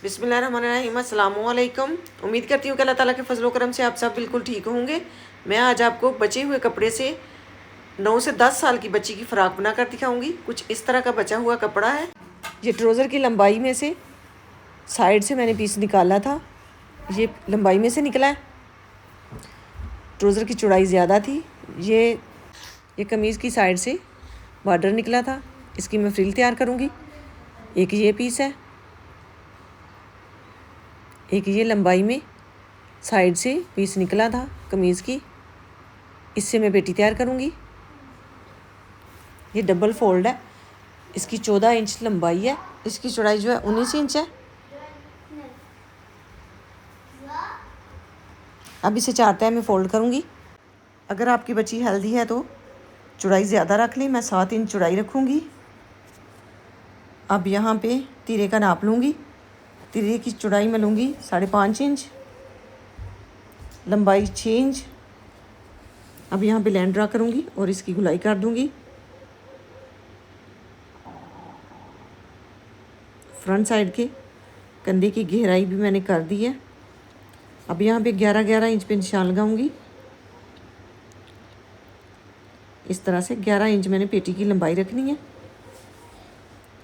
बिस्मिल्लाहिर्रहमानिर्रहीम। अस्सलाम वालेकुम। उम्मीद करती हूँ कि अल्लाह ताला के फजल करम से आप सब बिल्कुल ठीक होंगे। मैं आज आपको बचे हुए कपड़े से 9 से 10 साल की बच्ची की फ़्रॉक बना कर दिखाऊंगी। कुछ इस तरह का बचा हुआ कपड़ा है। ये ट्राउज़र की लंबाई में से साइड से मैंने पीस निकाला था, ये लंबाई में से निकला है। ट्राउज़र की चौड़ाई ज़्यादा थी। ये कमीज़ की साइड से बॉर्डर निकला था। इसकी मैं फ्रिल तैयार करूँगी। एक ये पीस है, एक ये लंबाई में साइड से पीस निकला था कमीज़ की, इससे मैं पेटी तैयार करूँगी। ये डबल फोल्ड है। इसकी 14 इंच लंबाई है। इसकी चौड़ाई जो है 19 इंच है। अब इसे 4 तह में फ़ोल्ड करूँगी। अगर आपकी बच्ची हेल्दी है तो चौड़ाई ज़्यादा रख लें। मैं 7 इंच चौड़ाई रखूँगी। अब यहाँ पे तिरे का नाप लूँगी। तिरे की चौड़ाई मैं लूँगी 5.5 इंच, लंबाई 6 इंच। अब यहाँ पे लाइन ड्रा करूँगी और इसकी गुलाई कर दूँगी। फ्रंट साइड के कंधे की गहराई भी मैंने कर दी है। अब यहाँ पे 11-11 इंच पे निशान लगाऊंगी। इस तरह से 11 इंच मैंने पेटी की लंबाई रखनी है।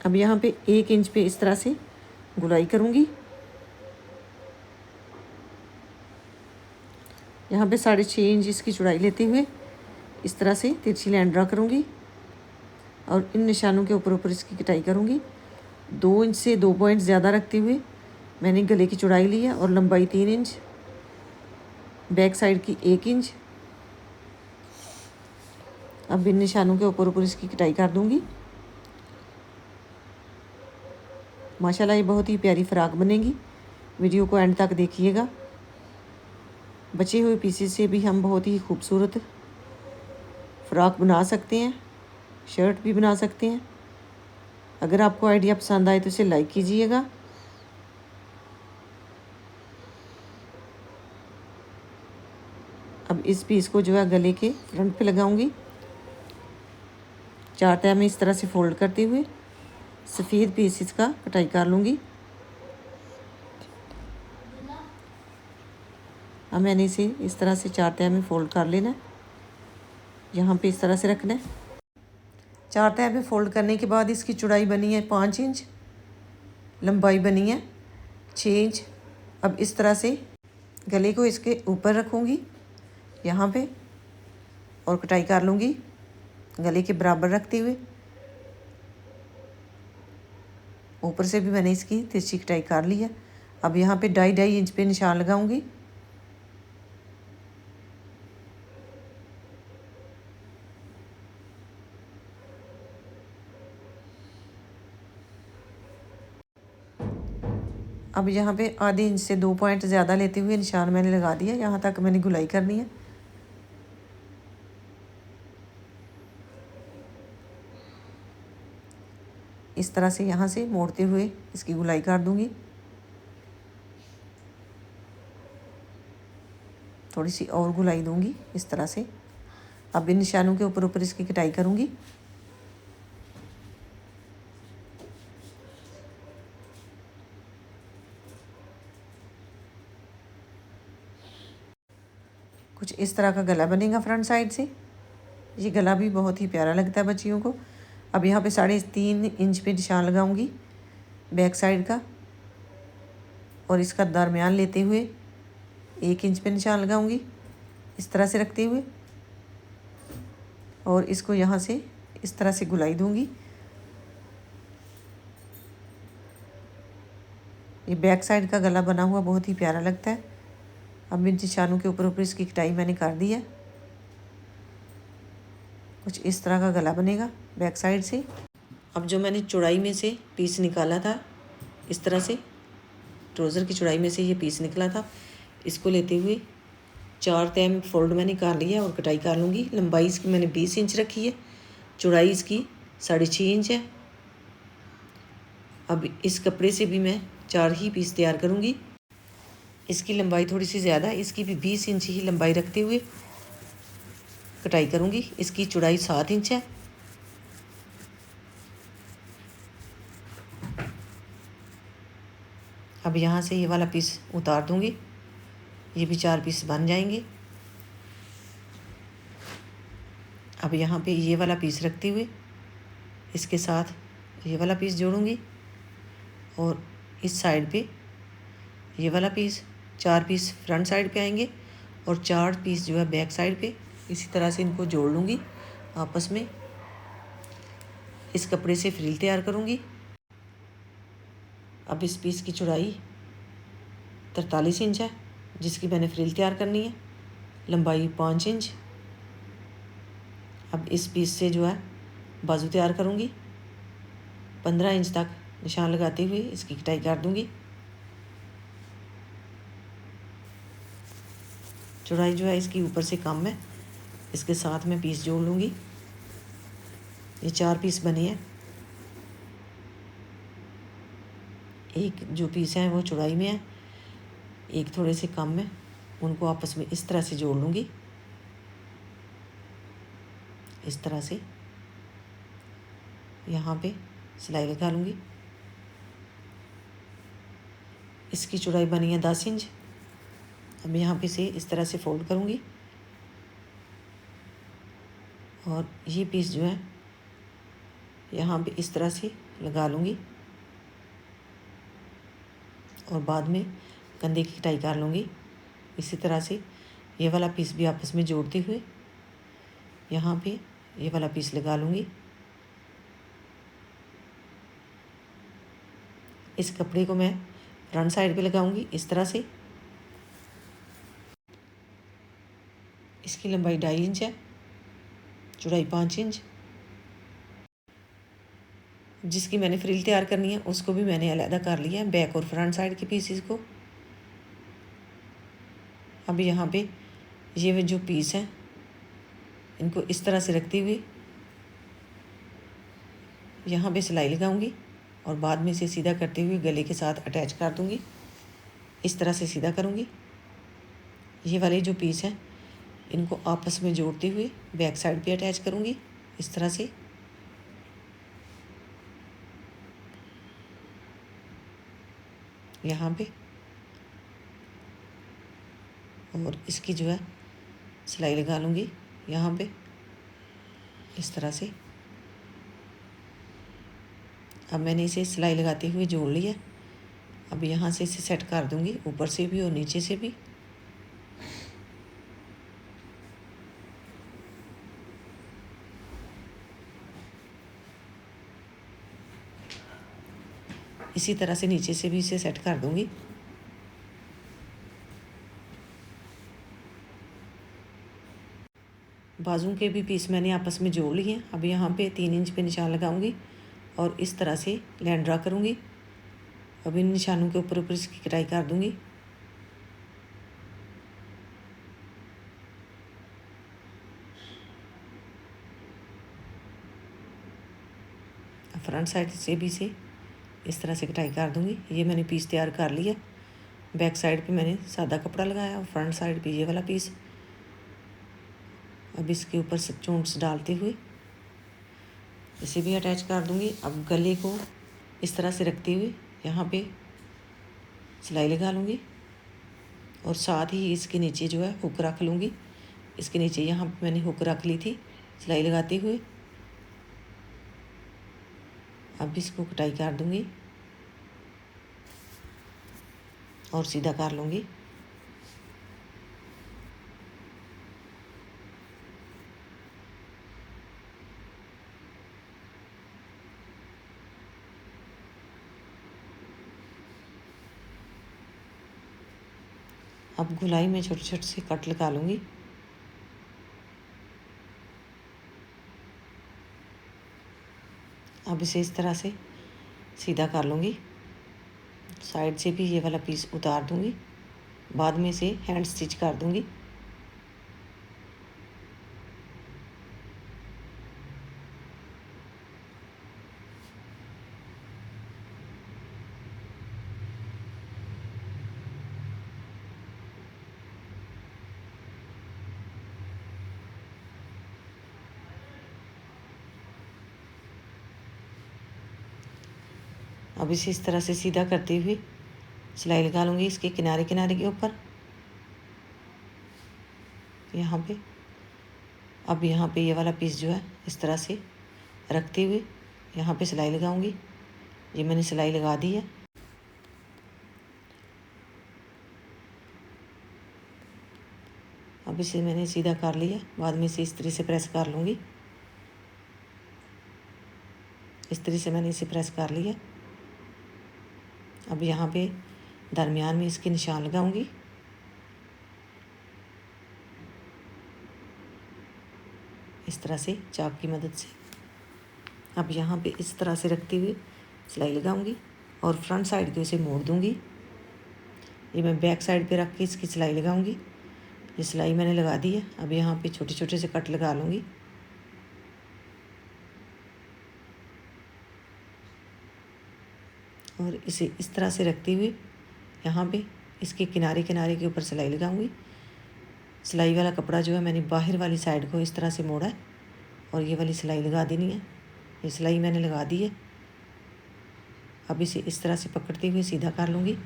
अब यहाँ पे 1 इंच पे इस तरह से गुलाई करूँगी। यहाँ पे 6.5 इंच इसकी चौड़ाई लेते हुए इस तरह से तिरछी लाइन ड्रा करूँगी और इन निशानों के ऊपर इसकी कटाई करूँगी। 2 इंच से 2 पॉइंट ज़्यादा रखते हुए मैंने गले की चौड़ाई ली है और लंबाई 3 इंच, बैक साइड की 1 इंच। अब इन निशानों के ऊपर इसकी कटाई कर दूँगी। माशाल्लाह ये बहुत ही प्यारी फ़्रॉक बनेगी। वीडियो को एंड तक देखिएगा। बचे हुए पीसेस से भी हम बहुत ही खूबसूरत फ़्रॉक बना सकते हैं, शर्ट भी बना सकते हैं। अगर आपको आइडिया पसंद आए तो इसे लाइक कीजिएगा। अब इस पीस को जो है गले के फ्रंट पे लगाऊंगी। 4 तह में इस तरह से फोल्ड करते हुए सफ़ेद पीस इसका कटाई कर लूँगी। अब मैंने इसे इस तरह से 4 तह में फ़ोल्ड कर लेना है। यहाँ पे इस तरह से रखना है। 4 तह में फ़ोल्ड करने के बाद इसकी चौड़ाई बनी है 5 इंच, लंबाई बनी है 6 इंच। अब इस तरह से गले को इसके ऊपर रखूँगी यहाँ पे और कटाई कर लूँगी गले के बराबर रखते हुए। ऊपर से भी मैंने इसकी तिरछी कटाई कर ली है। अब यहाँ पे 2.5 इंच पे निशान लगाऊंगी। अब यहाँ पे आधे इंच से 2 पॉइंट ज़्यादा लेते हुए निशान मैंने लगा दिया। यहाँ तक मैंने गुलाई करनी है। इस तरह से यहाँ से मोड़ते हुए इसकी गुलाई कर दूँगी। थोड़ी सी और गुलाई दूँगी इस तरह से। अब इन निशानों के ऊपर इसकी कटाई करूँगी। कुछ इस तरह का गला बनेगा फ्रंट साइड से। ये गला भी बहुत ही प्यारा लगता है बच्चियों को। अब यहाँ पे 3.5 इंच पे निशान लगाऊंगी बैक साइड का और इसका दरमियान लेते हुए 1 इंच पे निशान लगाऊंगी इस तरह से रखते हुए और इसको यहाँ से इस तरह से गुलाई दूंगी। ये बैक साइड का गला बना हुआ बहुत ही प्यारा लगता है। अब इन निशानों के ऊपर इसकी कटाई मैंने कर दी है। कुछ इस तरह का गला बनेगा बैक साइड से। अब जो मैंने चौड़ाई में से पीस निकाला था, इस तरह से ट्राउज़र की चौड़ाई में से ये पीस निकला था, इसको लेते हुए 4 तह में फोल्ड मैंने कर लिया और कटाई कर लूँगी। लंबाई इसकी मैंने 20 इंच रखी है, चौड़ाई इसकी 6.5 इंच है। अब इस कपड़े से भी मैं 4 ही पीस तैयार करूँगी। इसकी लंबाई थोड़ी सी ज़्यादा है, इसकी भी 20 इंच ही लंबाई रखते हुए कटाई करूँगी। इसकी चौड़ाई 7 इंच है। अब यहाँ से ये वाला पीस उतार दूँगी, ये भी 4 पीस बन जाएंगे। अब यहाँ पे ये वाला पीस रखते हुए इसके साथ ये वाला पीस जोड़ूँगी और इस साइड पे ये वाला पीस, 4 पीस फ्रंट साइड पे आएंगे और 4 पीस जो है बैक साइड पे। इसी तरह से इनको जोड़ लूँगी आपस में। इस कपड़े से फ्रिल तैयार करूँगी। अब इस पीस की चौड़ाई 43 इंच है, जिसकी मैंने फ्रिल तैयार करनी है, लंबाई 5 इंच। अब इस पीस से जो है बाजू तैयार करूँगी। 15 इंच तक निशान लगाते हुए इसकी कटाई कर दूँगी। चौड़ाई जो है इसकी ऊपर से कम है, इसके साथ मैं पीस जोड़ लूँगी। ये 4 पीस बने हैं। एक जो पीस है वो चौड़ाई में है, एक थोड़े से कम है। उनको आपस में इस तरह से जोड़ लूँगी, इस तरह से। यहाँ पे सिलाई लगा लूँगी। इसकी चौड़ाई बनी है 10 इंच। अब यहाँ पे से इस तरह से फोल्ड करूँगी और ये पीस जो है यहाँ पे इस तरह से लगा लूँगी और बाद में कंधे की कटाई कर लूँगी। इसी तरह से ये वाला पीस भी आपस में जोड़ते हुए यहाँ पे ये वाला पीस लगा लूँगी। इस कपड़े को मैं फ्रंट साइड पे लगाऊंगी इस तरह से। इसकी लंबाई 2.5 इंच है, चौड़ाई 5 इंच। जिसकी मैंने फ्रिल तैयार करनी है उसको भी मैंने अलग कर लिया है, बैक और फ्रंट साइड के पीसेस को। अब यहाँ पे ये जो पीस है इनको इस तरह से रखते हुए यहाँ पे सिलाई लगाऊंगी और बाद में इसे सीधा करते हुए गले के साथ अटैच कर दूंगी। इस तरह से सीधा करूंगी। ये वाले जो पीस हैं इनको आपस में जोड़ते हुए बैक साइड पे अटैच करूंगी इस तरह से। यहाँ पे और इसकी जो है सिलाई लगा लूँगी यहाँ पे इस तरह से। अब मैंने इसे सिलाई लगाते हुए जोड़ लिया। अब यहाँ से इसे सेट कर दूँगी ऊपर से भी और नीचे से भी। इसी तरह से नीचे से भी इसे सेट कर दूँगी। बाजू के भी पीस मैंने आपस में जोड़ लिए हैं। अब यहाँ पे 3 इंच पे निशान लगाऊंगी और इस तरह से लाइन ड्रा करूँगी। अब इन निशानों के ऊपर ऊपर इसकी कटाई कर दूँगी। फ्रंट साइड से भी से इस तरह से कटाई कर दूँगी। ये मैंने पीस तैयार कर लिया। बैक साइड पे मैंने सादा कपड़ा लगाया और फ्रंट साइड पे ये वाला पीस। अब इसके ऊपर से चोंच डालते हुए इसे भी अटैच कर दूँगी। अब गले को इस तरह से रखते हुए यहाँ पे सिलाई लगा लूँगी और साथ ही इसके नीचे जो है हुक रख लूँगी। इसके नीचे यहाँ पे मैंने हुक रख ली थी सिलाई लगाते हुए। अब इसको कटाई कर दूँगी और सीधा कर लूँगी। अब गोलाई में छोटे छोटे से कट लगा लूँगी। अब इसे इस तरह से सीधा कर लूँगी। साइड से भी ये वाला पीस उतार दूँगी, बाद में इसे हैंड स्टिच कर दूँगी। अब इसे इस तरह से सीधा करते हुए सिलाई लगा लूँगी इसके किनारे किनारे के ऊपर यहाँ पे। अब यहाँ पे ये वाला पीस जो है इस तरह से रखते हुए यहाँ पे सिलाई लगाऊंगी। ये मैंने सिलाई लगा दी है। अब इसे मैंने सीधा कर लिया, बाद में इसे इस्त्री से प्रेस कर लूँगी। इस्त्री से मैंने इसे प्रेस कर लिया। अब यहाँ पे दरमियान में इसके निशान लगाऊंगी। इस तरह से चाक की मदद से। अब यहाँ पे इस तरह से रखते हुए सिलाई लगाऊंगी और फ्रंट साइड के उसे मोड़ दूंगी। ये मैं बैक साइड पे रख के इसकी सिलाई लगाऊंगी। ये सिलाई मैंने लगा दी है। अब यहाँ पे छोटे छोटे से कट लगा लूँगी। और इसे इस तरह से रखते हुए यहाँ पे इसके किनारे किनारे के ऊपर सिलाई लगाऊंगी। सिलाई वाला कपड़ा जो है मैंने बाहर वाली साइड को इस तरह से मोड़ा है और ये वाली सिलाई लगा देनी है। ये सिलाई मैंने लगा दी है। अब इसे इस तरह से पकड़ते हुए सीधा कर लूँगी।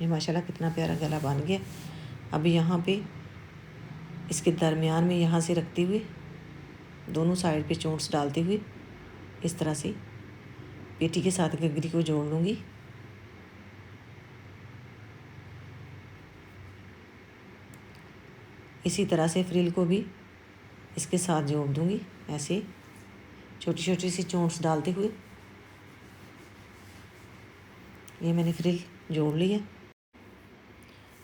ये माशाल्लाह कितना प्यारा गला बन गया। अब यहाँ पे इसके दरमियान में यहाँ से रखते हुए दोनों साइड पे चोंच डालते हुए इस तरह से पेटी के साथ गगरी को जोड़ लूँगी। इसी तरह से फ्रिल को भी इसके साथ जोड़ दूँगी। ऐसे छोटी छोटी सी चोंच डालते हुए ये मैंने फ्रिल जोड़ ली है।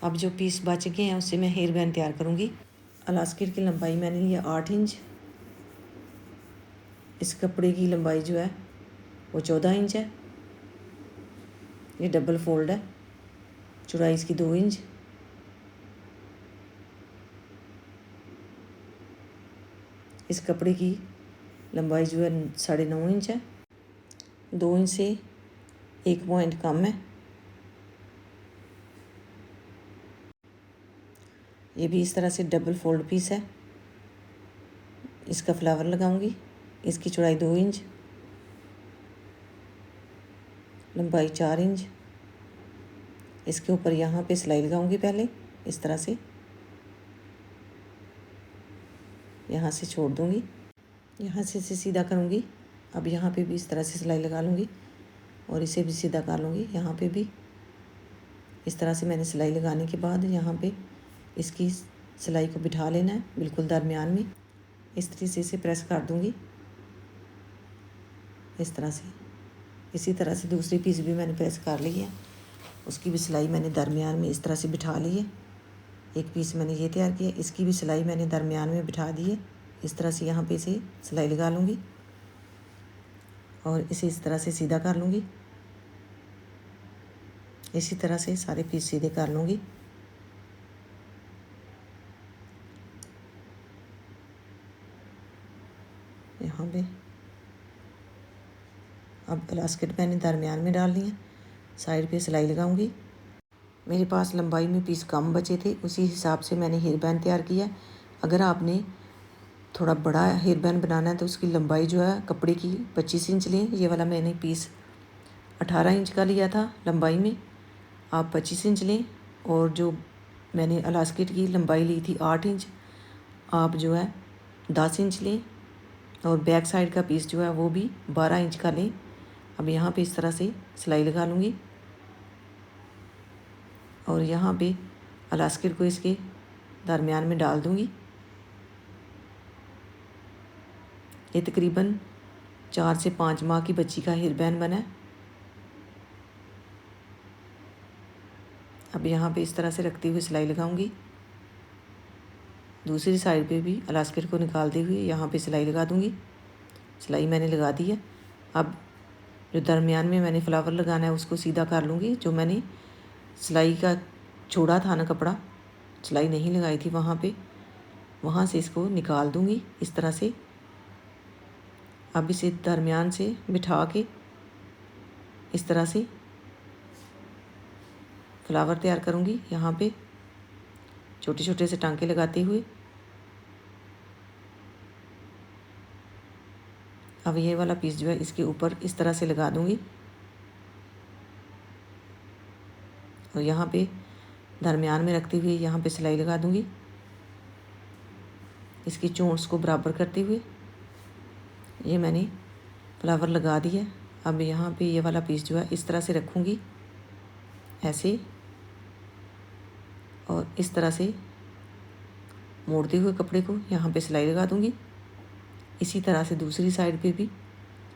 अब जो पीस बच गए हैं उससे मैं हेयर बैंड तैयार करूँगी। अलास्टिक की लंबाई मैंने ली है 8 इंच। इस कपड़े की लंबाई जो है वो 14 इंच है। ये डबल फोल्ड है। चौड़ाई इसकी 2 इंच। इस कपड़े की लंबाई जो है 9.5 इंच है। 2 इंच से 1 पॉइंट कम है। ये भी इस तरह से डबल फोल्ड पीस है। इसका फ्लावर लगाऊंगी। इसकी चौड़ाई 2 इंच, लंबाई 4 इंच। इसके ऊपर यहाँ पे सिलाई लगाऊंगी पहले इस तरह से। यहाँ से छोड़ दूंगी, यहाँ से इसे सीधा करूँगी। अब यहाँ पे भी इस तरह से सिलाई लगा लूँगी और इसे भी सीधा कर लूँगी। यहाँ पे भी इस तरह से मैंने सिलाई लगाने के बाद यहाँ पे इसकी सिलाई को बिठा लेना है बिल्कुल दरमियान में। इस तरीके से इसे प्रेस कर दूँगी इस तरह से। इसी तरह से दूसरी पीस भी मैंने प्रेस कर ली है। उसकी भी सिलाई मैंने दरमियान में इस तरह से बिठा ली है। एक पीस मैंने ये तैयार किया, इसकी भी सिलाई मैंने दरमियान में बिठा दी है। इस तरह से यहाँ पे इसे सिलाई लगा लूँगी और इसे इस तरह से सीधा कर लूँगी। इसी तरह से सारे पीस सीधे कर लूँगी। यहाँ पे अब इलास्टिक मैंने दरमियान में डालनी है। साइड पे सिलाई लगाऊंगी। मेरे पास लंबाई में पीस कम बचे थे, उसी हिसाब से मैंने हेयर बैंड तैयार किया है। अगर आपने थोड़ा बड़ा हेयर बैंड बनाना है तो उसकी लंबाई जो है कपड़े की 25 इंच लें। ये वाला मैंने पीस 18 इंच का लिया था लंबाई में, आप 25 इंच लें। और जो मैंने इलास्टिक की लंबाई ली थी 8 इंच, आप जो है 10 इंच लें। और बैक साइड का पीस जो है वो भी 12 इंच का लें। अब यहाँ पे इस तरह से सिलाई लगा लूँगी और यहाँ पे इलास्टिक को इसके दरमियान में डाल दूँगी। ये तकरीबन 4 से 5 माह की बच्ची का हेयर बैंड बना है। अब यहाँ पे इस तरह से रखते हुए सिलाई लगाऊंगी। दूसरी साइड पे भी इलास्टिक को निकालते हुए यहाँ पे सिलाई लगा दूँगी। सिलाई मैंने लगा दी है। अब जो दरमियान में मैंने फ्लावर लगाना है उसको सीधा कर लूँगी। जो मैंने सिलाई का छोड़ा था ना कपड़ा, सिलाई नहीं लगाई थी वहाँ पे, वहाँ से इसको निकाल दूँगी इस तरह से। अब इसे दरमियान से बिठा के इस तरह से फ्लावर तैयार करूँगी। यहाँ पे छोटे छोटे से टांके लगाते हुए अब ये वाला पीस जो है इसके ऊपर इस तरह से लगा दूँगी और यहाँ पे दरमियान में रखते हुए यहाँ पे सिलाई लगा दूँगी, इसकी चोंच को बराबर करते हुए। ये मैंने फ्लावर लगा दिया। अब यहाँ पे ये वाला पीस जो है इस तरह से रखूँगी ऐसे, और इस तरह से मोड़ते हुए कपड़े को यहाँ पे सिलाई लगा दूँगी। इसी तरह से दूसरी साइड पे भी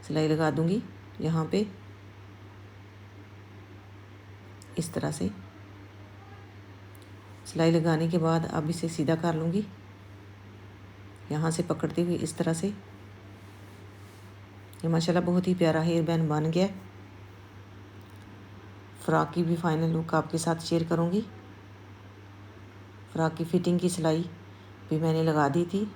सिलाई लगा दूँगी यहाँ पे इस तरह से। सिलाई लगाने के बाद अब इसे सीधा कर लूँगी यहाँ से पकड़ते हुए इस तरह से। ये माशाल्लाह बहुत ही प्यारा हेयर बैंड बन गया। फ़्रॉक की भी फाइनल लुक आपके साथ शेयर करूँगी। फ़्रॉक की फिटिंग की सिलाई भी मैंने लगा दी थी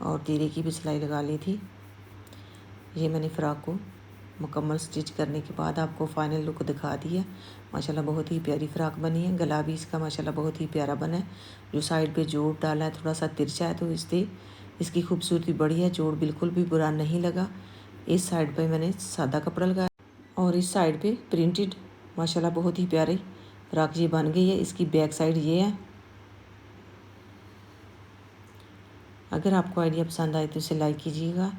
और तीरे की भी सिलाई लगा ली थी। ये मैंने फ़्रॉक को मुकम्मल स्टिच करने के बाद आपको फ़ाइनल लुक दिखा दी है। माशाल्लाह बहुत ही प्यारी फ़्रॉक बनी है। गला भी इसका माशाल्लाह बहुत ही प्यारा बना है। जो साइड पे जोड़ डाला है थोड़ा सा तिरछा है तो इससे इसकी खूबसूरती बढ़ी है। जोड़ बिल्कुल भी बुरा नहीं लगा। इस साइड पे मैंने सादा कपड़ा लगाया और इस साइड पे प्रिंटेड माशाल्लाह बहुत ही प्यारी फ़्रॉक ये बन गई है। इसकी बैक साइड ये है। अगर आपको आइडिया पसंद आए तो इसे लाइक कीजिएगा।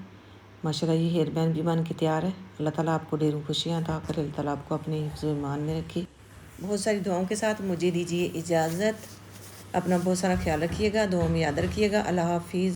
माशाल्लाह ये हेयर बैंड भी बन के तैयार है। अल्लाह ताला आपको ढेरों खुशियाँ अता करे। अल्लाह ताला आपको अपने हिफ्ज़ व ईमान में रखे। बहुत सारी दुआओं के साथ मुझे दीजिए इजाज़त। अपना बहुत सारा ख्याल रखिएगा, दुआओं में याद रखिएगा। अल्लाह हाफ़िज़।